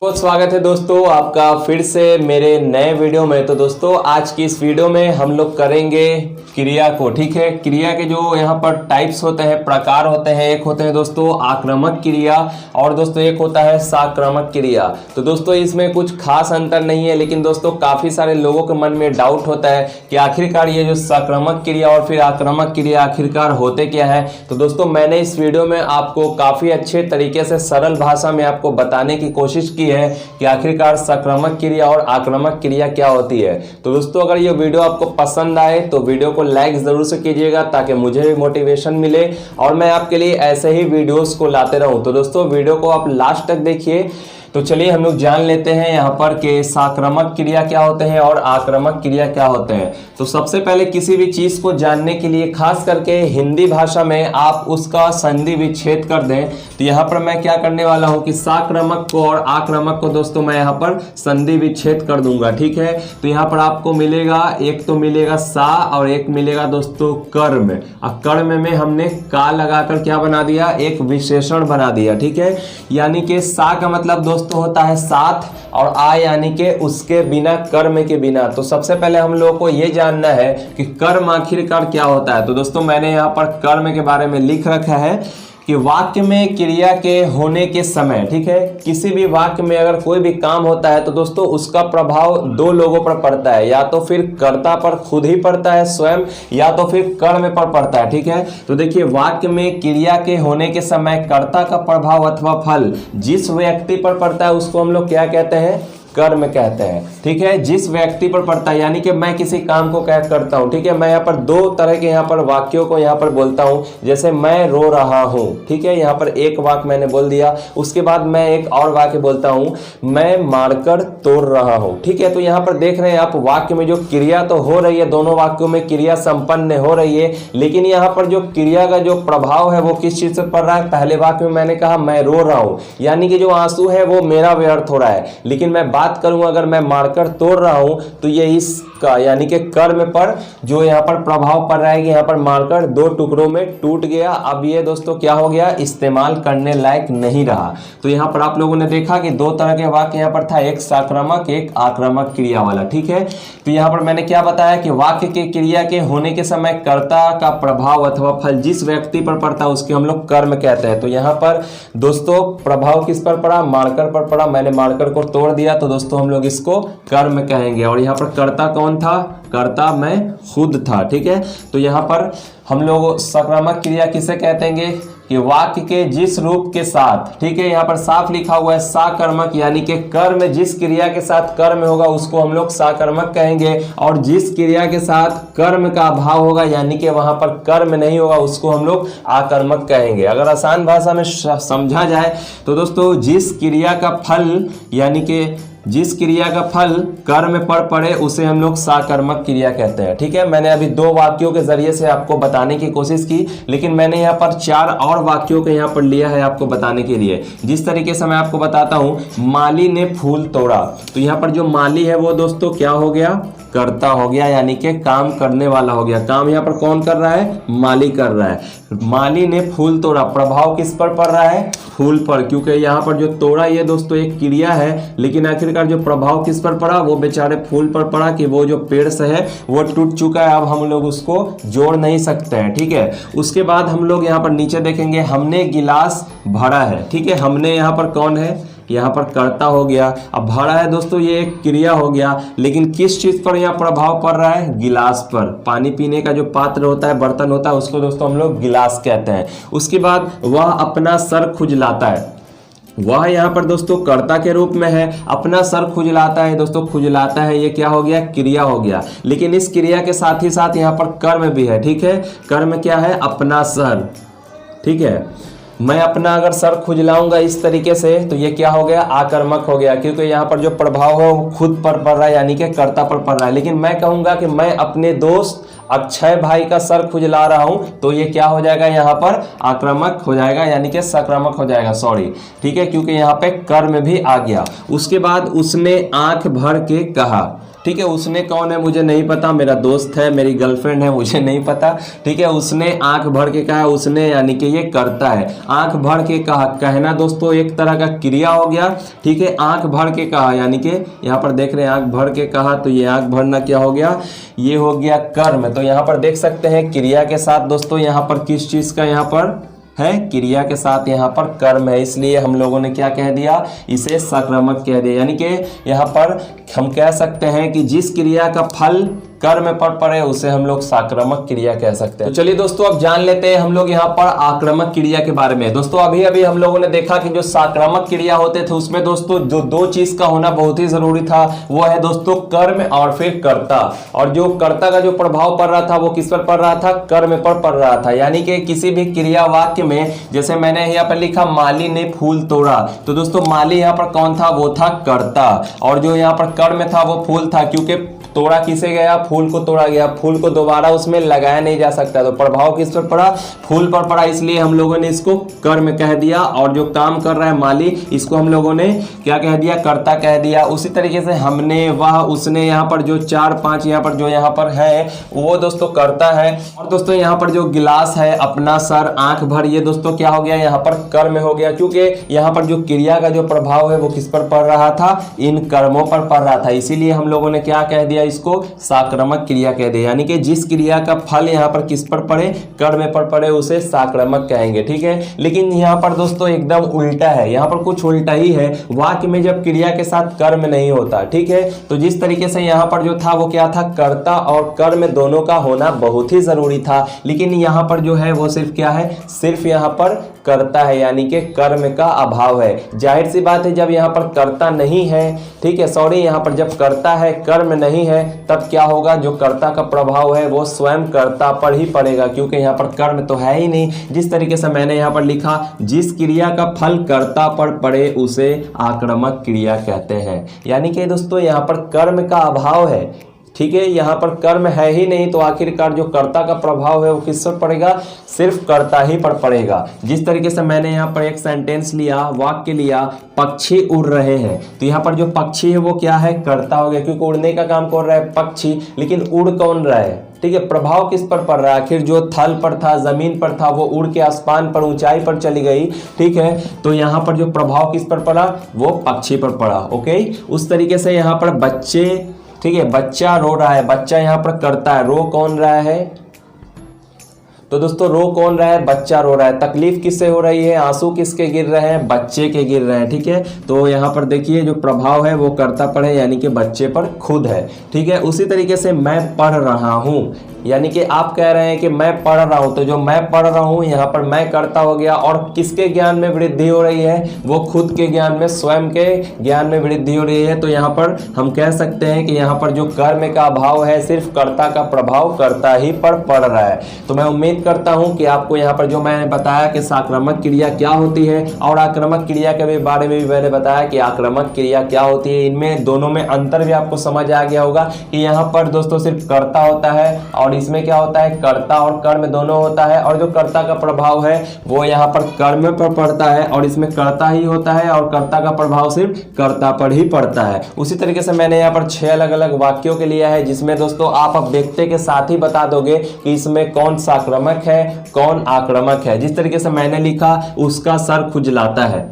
बहुत स्वागत है दोस्तों आपका फिर से मेरे नए वीडियो में। तो दोस्तों आज की इस वीडियो में हम लोग करेंगे क्रिया को। ठीक है, क्रिया के जो यहाँ पर टाइप्स होते हैं, प्रकार होते हैं, एक होते हैं दोस्तों आक्रामक क्रिया और दोस्तों एक होता है साक्रामक क्रिया। तो दोस्तों इसमें कुछ खास अंतर नहीं है, लेकिन दोस्तों काफी सारे लोगों के मन में डाउट होता है कि आखिरकार ये जो साक्रामक क्रिया और फिर आक्रामक क्रिया आखिरकार होते क्या है। तो दोस्तों मैंने इस वीडियो में आपको काफी अच्छे तरीके से सरल भाषा में आपको बताने की कोशिश की है कि आखिरकार संक्रामक क्रिया और आक्रामक क्रिया क्या होती है। तो दोस्तों अगर ये वीडियो आपको पसंद आए तो वीडियो को लाइक जरूर से कीजिएगा ताकि मुझे भी मोटिवेशन मिले और मैं आपके लिए ऐसे ही वीडियोस को लाते रहूं। तो दोस्तों वीडियो को आप लास्ट तक देखिए। तो चलिए हम लोग जान लेते हैं यहाँ पर कि साक्रामक क्रिया क्या होते हैं और आक्रामक क्रिया क्या होते हैं। तो सबसे पहले किसी भी चीज को जानने के लिए खास करके हिंदी भाषा में आप उसका संधि विच्छेद कर दें। तो यहाँ पर मैं क्या करने वाला हूँ कि साक्रामक को और आक्रामक को दोस्तों मैं यहाँ पर संधि विच्छेद कर दूंगा। ठीक है, तो यहाँ पर आपको मिलेगा, एक तो मिलेगा सा और एक मिलेगा दोस्तों कर्म। और कर्म में हमने का लगाकर क्या बना दिया, एक विशेषण बना दिया। ठीक है, यानी कि सा का मतलब दोस्तों होता है साथ और आ यानी कि उसके बिना, कर्म के बिना। तो सबसे पहले हम लोगों को यह जानना है कि कर्म आखिरकार क्या होता है। तो दोस्तों मैंने यहाँ पर कर्म के बारे में लिख रखा है कि वाक्य में क्रिया के होने के समय, ठीक है, किसी भी वाक्य में अगर कोई भी काम होता है तो दोस्तों उसका प्रभाव दो लोगों पर पड़ता है, या तो फिर कर्ता पर खुद ही पड़ता है स्वयं, या तो फिर कर्म पर पड़ता है। ठीक है, तो देखिए वाक्य में क्रिया के होने के समय कर्ता का प्रभाव अथवा फल जिस व्यक्ति पर पड़ता है उसको हम लोग क्या कहते हैं, कर्म कहते हैं। ठीक है, जिस व्यक्ति पर पड़ता है, यानी कि मैं किसी काम को क्या करता हूं। ठीक है, मैं यहाँ पर दो तरह के यहाँ पर वाक्यों को यहाँ पर बोलता हूं। जैसे मैं रो रहा हूं, ठीक है, यहाँ पर एक वाक्य मैंने बोल दिया। उसके बाद मैं एक और वाक्य बोलता हूं, मैं मारकर तोड़ रहा हूं। ठीक है, तो यहाँ पर देख रहे हैं आप वाक्य में जो क्रिया तो हो रही है, दोनों वाक्यों में क्रिया संपन्न हो रही है, लेकिन यहाँ पर जो क्रिया का जो प्रभाव है वो किस चीज से पड़ रहा है। पहले वाक्य में मैंने कहा मैं रो रहा हूं, यानी कि जो आंसू है वो मेरा व्यर्थ हो रहा है। लेकिन मैं बात करूंगा अगर मैं मारकर तोड़ रहा हूं तो ये इसका यानी कि कर्म पर जो यहाँ पर प्रभाव पड़ रहा है कि यहाँ पर मारकर दो टुकड़ों में टूट गया। अब ये दोस्तों क्या हो गया, इस्तेमाल करने लायक नहीं रहा। तो यहाँ पर आप लोगों ने देखा कि दो तरह के वाक्य यहाँ पर था, एक साक्रामक एक आक्रामक क्रिया वाला। ठीक है, तो यहाँ पर मैंने क्या बताया कि वाक्य के क्रिया के होने के समय कर्ता का प्रभाव अथवा फल जिस व्यक्ति पर पड़ता है उसके हम लोग कर्म कहते हैं। तो यहाँ पर दोस्तों प्रभाव किस पर पड़ा, मारकर पर पड़ा। मैंने मारकर को तोड़ दिया तो दोस्तों हम लोग इसको कर्म कहेंगे। और यहाँ पर कर्ता कौन था, कर्ता मैं खुद था। ठीक है, तो यहाँ पर हम लोग सकारात्मक क्रिया किसे कहते हैं कि वाक्य के जिस रूप के साथ, ठीक है, यहाँ पर साफ लिखा हुआ है साकर्मक, यानी कि कर्म जिस क्रिया के साथ कर्म होगा उसको हम लोग साकर्मक कहेंगे, और जिस क्रिया के साथ कर्म का अभाव होगा यानी कि वहां पर कर्म नहीं होगा उसको हम लोग आकर्मक कहेंगे। अगर आसान भाषा में समझा जाए तो दोस्तों जिस क्रिया का फल यानी कि जिस क्रिया का फल कर्म पर पड़े उसे हम लोग साकर्मक क्रिया कहते हैं। ठीक है, मैंने अभी दो वाक्यों के जरिए से आपको बताने की कोशिश की, लेकिन मैंने यहाँ पर चार और वाक्यों को यहाँ पर लिया है आपको बताने के लिए। जिस तरीके से मैं आपको बताता हूँ, माली ने फूल तोड़ा, तो यहाँ पर जो माली है वो दोस्तों क्या हो गया, कर्ता हो गया, यानी कि काम करने वाला हो गया। काम यहाँ पर कौन कर रहा है, माली कर रहा है। माली ने फूल तोड़ा, प्रभाव किस पर पड़ रहा है, फूल पर, क्योंकि यहाँ पर जो तोड़ा ये दोस्तों एक क्रिया है, लेकिन आखिरकार जो प्रभाव किस पर पड़ा, वो बेचारे फूल पर पड़ा कि वो जो पेड़ से है वो टूट चुका है, अब हम लोग उसको जोड़ नहीं सकते हैं। ठीक है, उसके बाद हम लोग यहाँ पर नीचे देखेंगे, हमने गिलास भरा है। ठीक है, हमने यहाँ पर कौन है, यहाँ पर कर्ता हो गया। अब भरा है दोस्तों ये एक क्रिया हो गया, लेकिन किस चीज पर यहाँ प्रभाव पड़ रहा है, गिलास पर। पानी पीने का जो पात्र होता है, बर्तन होता है, उसको दोस्तों हम लोग गिलास कहते हैं। उसके बाद वह अपना सर खुजलाता है, वह यहाँ पर दोस्तों कर्ता के रूप में है, अपना सर खुजलाता है। दोस्तों खुजलाता है ये क्या हो गया, क्रिया हो गया, लेकिन इस क्रिया के साथ ही साथ यहाँ पर कर्म भी है। ठीक है, कर्म क्या है, अपना सर। ठीक है, मैं अपना अगर सर खुजलाऊंगा इस तरीके से तो ये क्या हो गया, आकर्मक हो गया, क्योंकि यहाँ पर जो प्रभाव है वो खुद पर पड़ रहा है यानी कि कर्ता पर पड़ रहा है। लेकिन मैं कहूंगा कि मैं अपने दोस्त अक्षय भाई का सर खुजला रहा हूं तो ये क्या हो जाएगा, यहाँ पर आक्रामक हो जाएगा यानी कि सकारात्मक हो जाएगा, सॉरी। ठीक है, क्योंकि यहाँ पे कर्म भी आ गया। उसके बाद उसने आंख भर के कहा, ठीक है। उसने कौन है मुझे नहीं पता, मेरा दोस्त है, मेरी गर्लफ्रेंड है, मुझे नहीं पता, ठीक है। उसने आंख भर के कहा, उसने यानी कि ये करता है। आंख भर के कहा, कहना दोस्तों एक तरह का क्रिया हो गया, ठीक है। आंख भर के कहा यानी कि यहाँ पर देख रहे हैं आंख भर के कहा, तो ये आंख भरना क्या हो गया, ये हो गया कर्म। तो यहाँ पर देख सकते हैं क्रिया के साथ दोस्तों यहाँ पर किस चीज का यहाँ पर है, क्रिया के साथ यहाँ पर कर्म है, इसलिए हम लोगों ने क्या कह दिया, इसे सक्रमक कह दिया। यानी कि यहाँ पर हम कह सकते हैं कि जिस क्रिया का फल कर्म पर पड़े उसे हम लोग साक्रामक क्रिया कह सकते हैं। तो चलिए दोस्तों अब जान लेते हैं हम लोग यहाँ पर आक्रामक क्रिया के बारे में। दोस्तों अभी अभी हम लोगों ने देखा कि जो साक्रामक क्रिया होते थे उसमें दोस्तों जो दो चीज का होना बहुत ही जरूरी था, वो है दोस्तों कर्म और फिर कर्ता। और जो कर्ता का जो प्रभाव पड़ रहा था वो किस पर पड़ रहा था, कर्म पर पड़ रहा था। यानी कि किसी भी क्रिया वाक्य में, जैसे मैंने यहाँ पर लिखा माली ने फूल तोड़ा, तो दोस्तों माली यहाँ पर कौन था, वो था कर्ता। और जो यहाँ पर कर्म था वो फूल था, क्योंकि तोड़ा किसे गया, फूल को तोड़ा गया, फूल को दोबारा उसमें लगाया नहीं जा सकता, तो प्रभाव किस पर पड़ा, फूल पर पड़ा, इसलिए हम लोगों ने इसको कर्म कह दिया। और जो काम कर रहा है माली, इसको हम लोगों ने क्या कह दिया, कर्ता कह दिया। उसी तरीके से हमने, वह, उसने, यहाँ पर जो 4-5 यहाँ पर जो यहाँ पर है वो दोस्तों कर्ता है। और दोस्तों यहाँ पर जो गिलास है, अपना सर, आंख भर, ये दोस्तों क्या हो गया, यहाँ पर कर्म हो गया, क्योंकि यहाँ पर जो क्रिया का जो प्रभाव है वो किस पर पड़ रहा था, इन कर्मों पर पड़ रहा था, इसीलिए हम लोगों ने क्या कह दिया, इसको साक्रामक क्रिया कह दिया। यानी कि जिस क्रिया का फल यहाँ पर किस पर पड़े, कर्म पर पड़े, उसे साक्रामक कहेंगे, ठीक है। लेकिन यहाँ पर दोस्तों एकदम उल्टा है, यहाँ पर कुछ उल्टा ही है। वाक्य में जब क्रिया के साथ कर्म नहीं होता, ठीक है, तो जिस तरीके से यहाँ पर जो था वो क्या था, कर्ता और कर्म दोनों का होना बहुत ही जरूरी था। लेकिन यहाँ पर जो है वो सिर्फ क्या है, सिर्फ यहाँ पर कर्ता है, यानी कि कर्म का अभाव है। जाहिर सी बात है जब यहाँ पर कर्ता नहीं है, ठीक है, सॉरी, यहाँ पर जब कर्ता है कर्म नहीं है, तब क्या होगा, जो कर्ता का प्रभाव है वो स्वयं कर्ता पर ही पड़ेगा, क्योंकि यहाँ पर कर्म तो है ही नहीं। जिस तरीके से मैंने यहाँ पर लिखा, जिस क्रिया का फल कर्ता पर पड़े उसे आक्रामक क्रिया कहते हैं। यानी कि दोस्तों यहाँ पर कर्म का अभाव है, ठीक है, यहाँ पर कर्म है ही नहीं, तो आखिरकार जो कर्ता का प्रभाव है वो किस पर पड़ेगा, सिर्फ कर्ता ही पर पड़ेगा। जिस तरीके से मैंने यहाँ पर एक सेंटेंस लिया, वाक्य लिया, पक्षी उड़ रहे हैं, तो यहाँ पर जो पक्षी है वो क्या है, कर्ता हो गया, क्योंकि उड़ने का काम कर रहा है पक्षी, लेकिन उड़ कौन रहा है, ठीक है, प्रभाव किस पर पड़ रहा है, आखिर जो थल पर था, जमीन पर था, वो उड़ के आसमान पर, ऊंचाई पर चली गई, ठीक है, तो यहाँ पर जो प्रभाव किस पर पड़ा, वो पक्षी पर पड़ा। ओके, उस तरीके से यहाँ पर बच्चे, ठीक है, बच्चा रो रहा है, बच्चा यहाँ पर करता है, रो कौन रहा है, तो दोस्तों रो कौन रहा है, बच्चा रो रहा है। तकलीफ किससे हो रही है, आंसू किसके गिर रहे हैं, बच्चे के गिर रहे हैं, ठीक है। तो यहाँ पर देखिए जो प्रभाव है वो कर्ता पर है, यानी कि बच्चे पर खुद है, ठीक है। उसी तरीके से मैं पढ़ रहा हूँ, यानी कि आप कह रहे हैं कि मैं पढ़ रहा हूं, तो जो मैं पढ़ रहा हूं यहाँ पर मैं कर्ता हो गया, और किसके ज्ञान में वृद्धि हो रही है, वो खुद के ज्ञान में, स्वयं के ज्ञान में वृद्धि हो रही है। तो यहाँ पर हम कह सकते हैं कि यहाँ पर जो कर्म का अभाव है, सिर्फ कर्ता का प्रभाव कर्ता ही पर पड़ रहा है। तो मैं उम्मीद करता हूं कि आपको यहाँ पर जो मैंने बताया कि साक्रामक क्रिया क्या होती है और आक्रामक क्रिया के बारे में भी मैंने बताया कि आक्रामक क्रिया क्या होती है, इनमें दोनों में अंतर भी आपको समझ आ गया होगा कि यहाँ पर दोस्तों सिर्फ कर्ता होता है और इसमें क्या होता है, कर्ता और कर्म दोनों होता है, और जो कर्ता का प्रभाव है वो यहाँ पर कर्म पर पड़ता है, और इसमें कर्ता ही होता है, और कर्ता का प्रभाव सिर्फ कर्ता पर ही पड़ता है। उसी तरीके से मैंने यहाँ पर 6 अलग अलग वाक्यों के लिया है, जिसमें दोस्तों आप अब देखते के साथ ही बता दोगे कि इसमें कौन साक्रामक है, कौन आक्रामक है। जिस तरीके से मैंने लिखा, उसका सर खुजलाता है,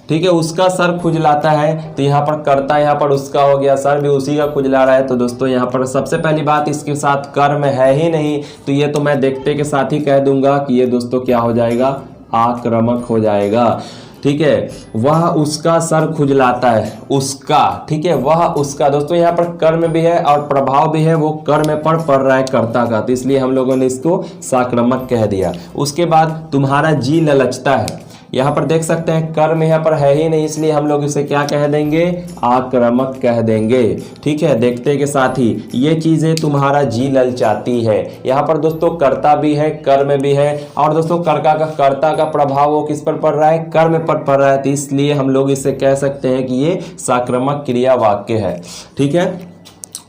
ठीक है, उसका सर खुजलाता है, तो यहाँ पर कर्ता, यहाँ पर उसका हो गया, सर भी उसी का खुजला रहा है। तो दोस्तों यहाँ पर सबसे पहली बात, इसके साथ कर्म है ही नहीं, तो ये तो मैं देखते के साथ ही कह दूंगा कि ये दोस्तों क्या हो जाएगा, आक्रामक हो जाएगा, ठीक है। वह उसका सर खुजलाता है, उसका, ठीक है, वह उसका, दोस्तों यहाँ पर कर्म भी है और प्रभाव भी है, वो कर्म पर पड़ रहा है कर्ता का, तो इसलिए हम लोगों ने इसको साक्रामक कह दिया। उसके बाद तुम्हारा जी ललचता है, यहाँ पर देख सकते हैं कर्म यहाँ पर है ही नहीं, इसलिए हम लोग इसे क्या कह देंगे, आक्रामक कह देंगे, ठीक है। देखते के साथ ही ये चीजें तुम्हारा जी ललचाती है, यहाँ पर दोस्तों कर्ता भी है, कर्म भी है, और दोस्तों कर्ता का प्रभाव वो किस पर पड़ रहा है, कर्म पर पड़ रहा है, तो इसलिए हम लोग इसे कह सकते हैं कि ये साक्रामक क्रिया वाक्य है, ठीक है।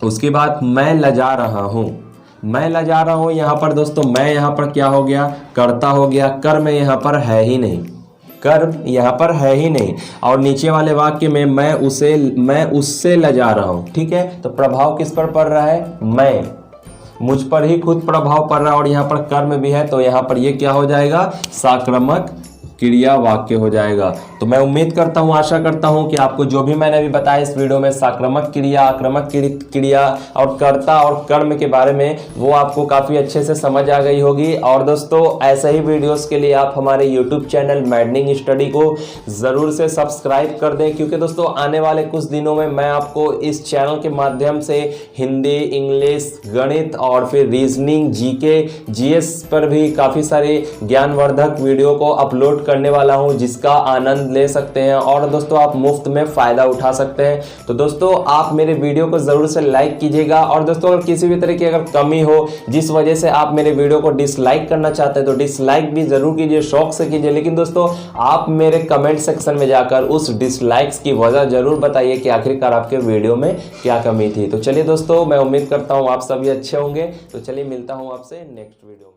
उसके बाद मैं लजा रहा हूँ, मैं लजा रहा हूँ, यहाँ पर दोस्तों मैं यहाँ पर क्या हो गया, कर्ता हो गया, कर्म यहाँ पर है ही नहीं, कर्म यहाँ पर है ही नहीं। और नीचे वाले वाक्य में मैं उससे लजा रहा हूँ, ठीक है। तो प्रभाव किस पर पड़ रहा है, मैं, मुझ पर ही खुद प्रभाव पड़ रहा है और यहाँ पर कर्म भी है, तो यहाँ पर ये क्या हो जाएगा, साक्रामक क्रिया वाक्य हो जाएगा। तो मैं उम्मीद करता हूं, आशा करता हूं कि आपको जो भी मैंने अभी बताया इस वीडियो में साक्रामक क्रिया, आक्रामक क्रिया और कर्ता और कर्म के बारे में, वो आपको काफ़ी अच्छे से समझ आ गई होगी। और दोस्तों ऐसे ही वीडियोस के लिए आप हमारे यूट्यूब चैनल मैडनिंग स्टडी को ज़रूर से सब्सक्राइब कर दें, क्योंकि दोस्तों आने वाले कुछ दिनों में मैं आपको इस चैनल के माध्यम से हिंदी, इंग्लिश, गणित और फिर रीजनिंग, जीके, जीएस पर भी काफ़ी सारे ज्ञानवर्धक वीडियो को अपलोड करने वाला हूं, जिसका आनंद ले सकते हैं और दोस्तों आप मुफ्त में फ़ायदा उठा सकते हैं। तो दोस्तों आप मेरे वीडियो को ज़रूर से लाइक कीजिएगा और दोस्तों अगर किसी भी तरह की अगर कमी हो जिस वजह से आप मेरे वीडियो को डिसलाइक करना चाहते हैं तो डिसलाइक भी ज़रूर कीजिए, शौक से कीजिए, लेकिन दोस्तों आप मेरे कमेंट सेक्शन में जाकर उस डिसलाइक्स की वजह ज़रूर बताइए कि आखिरकार आपके वीडियो में क्या कमी थी। तो चलिए दोस्तों, मैं उम्मीद करता हूँ आप सभी अच्छे होंगे। तो चलिए मिलता हूँ आपसे नेक्स्ट वीडियो में।